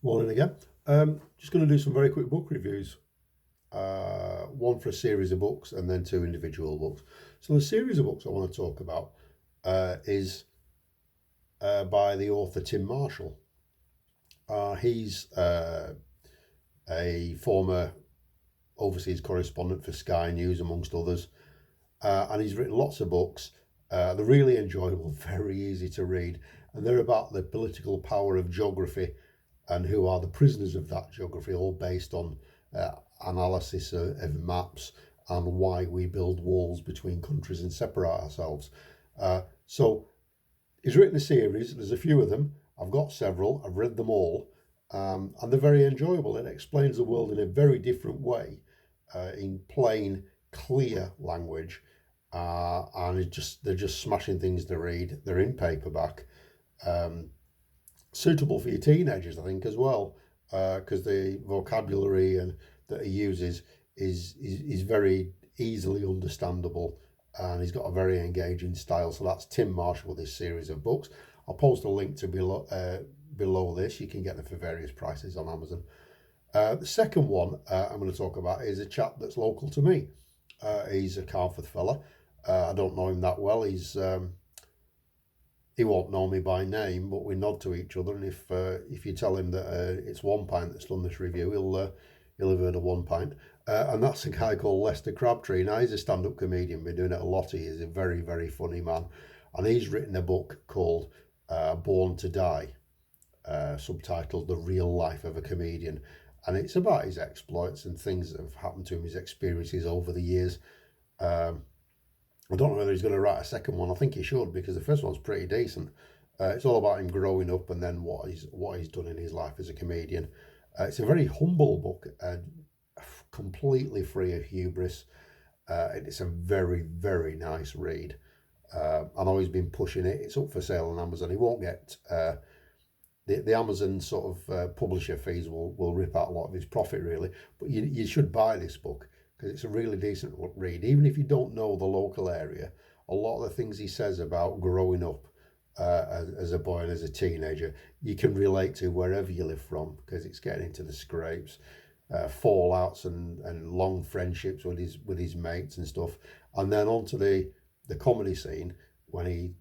Morning again. Just going to do some very quick book reviews. One for a series of books and then two individual books. So the series of books I want to talk about is by the author Tim Marshall. He's a former overseas correspondent for Sky News, amongst others, and he's written lots of books. They're really enjoyable, very easy to read, and they're about the political power of geography and who are the prisoners of that geography, all based on analysis of maps and why we build walls between countries and separate ourselves. So he's written a series. There's a few of them. I've got several. I've read them all, and they're very enjoyable. It explains the world in a very different way, in plain, clear language, and they're just smashing things to read. They're in paperback. Suitable for your teenagers, I think, as well, because the vocabulary that he uses is very easily understandable, and he's got a very engaging style. So that's Tim Marshall with this series of books. I'll post a link to below this. You can get them for various prices on Amazon. The second one I'm going to talk about is a chap that's local to me. He's a Carnforth fella. I don't know him that well. He won't know me by name, but we nod to each other. And if you tell him that it's One Pint that's done this review, he'll have heard of One Pint. And that's a guy called Lester Crabtree. Now, he's a stand-up comedian, been doing it a lot. He is a very, very funny man. And he's written a book called Born to Die, subtitled The Real Life of a Comedian. And it's about his exploits and things that have happened to him, his experiences over the years. I don't know whether he's going to write a second one. I think he should, because the first one's pretty decent. It's all about him growing up and then what he's done in his life as a comedian. It's a very humble book, completely free of hubris. It's a very, very nice read. I know he's been pushing it. It's up for sale on Amazon. He won't get the Amazon sort of publisher fees will rip out a lot of his profit, really. But you should buy this book, because it's a really decent read. Even if you don't know the local area, a lot of the things he says about growing up as a boy and as a teenager, you can relate to wherever you live from, because it's getting into the scrapes, fallouts and long friendships with his mates and stuff. And then onto the comedy scene, when he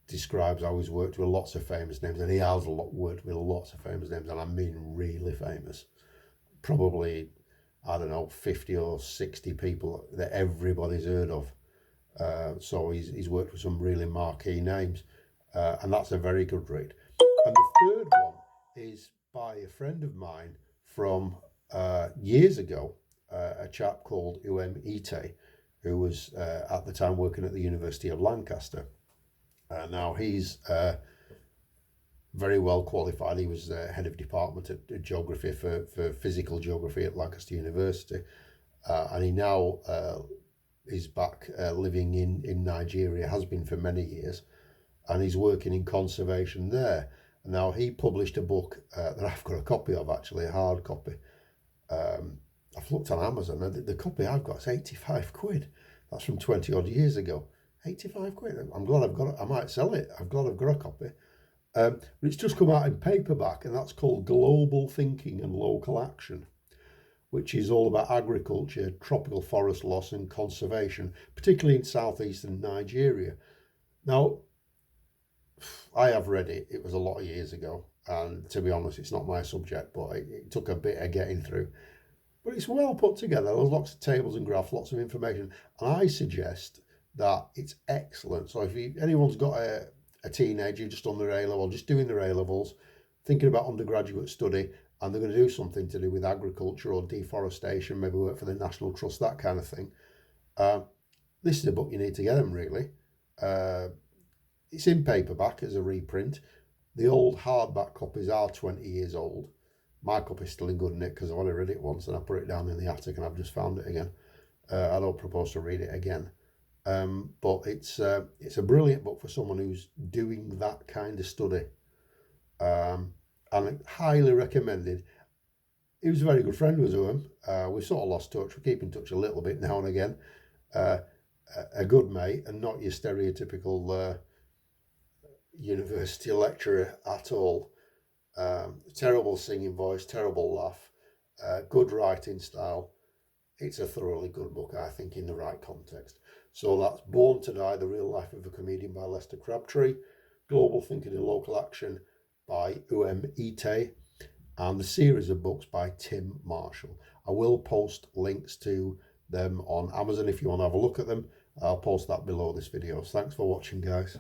describes how he's worked with lots of famous names, and he has worked with lots of famous names, and I mean really famous. Probably, I don't know, 50 or 60 people that everybody's heard of. So he's worked with some really marquee names, and that's a very good read. And the third one is by a friend of mine from years ago, a chap called Uem Ite, who was at the time working at the University of Lancaster. Now he's very well qualified. He was head of department at geography for physical geography at Lancaster University, and he now is back living in Nigeria, has been for many years, and he's working in conservation there. Now he published a book that I've got a copy of, actually, a hard copy. I've looked on Amazon, and the copy I've got is 85 quid. That's from 20 odd years ago. 85 quid. I'm glad I've got it. I might sell it. I've got a copy. But it's just come out in paperback, and that's called Global Thinking and Local Action, which is all about agriculture, tropical forest loss and conservation, particularly in southeastern Nigeria. Now, I have read it. It was a lot of years ago, and to be honest, it's not my subject, but it took a bit of getting through. But it's well put together. There's lots of tables and graphs, lots of information, and I suggest that it's excellent. So if anyone's got a teenager just on their A-level, just doing their A-levels, thinking about undergraduate study, and they're going to do something to do with agriculture or deforestation, maybe work for the National Trust, that kind of thing, this is a book you need to get them, really. It's in paperback as a reprint. The old hardback copies are 20 years old. My copy's still in good nick, because I've only read it once and I put it down in the attic and I've just found it again. I don't propose to read it again. But it's a brilliant book for someone who's doing that kind of study, and highly recommended. He was a very good friend with him. We sort of lost touch. We keep in touch a little bit now and again. A good mate, and not your stereotypical university lecturer at all. Terrible singing voice, terrible laugh, good writing style. It's a thoroughly good book, I think, in the right context. So that's Born to Die, The Real Life of a Comedian by Lester Crabtree, Global Thinking and Local Action by Ite, and the series of books by Tim Marshall. I will post links to them on Amazon if you want to have a look at them. I'll post that below this video. So thanks for watching, guys.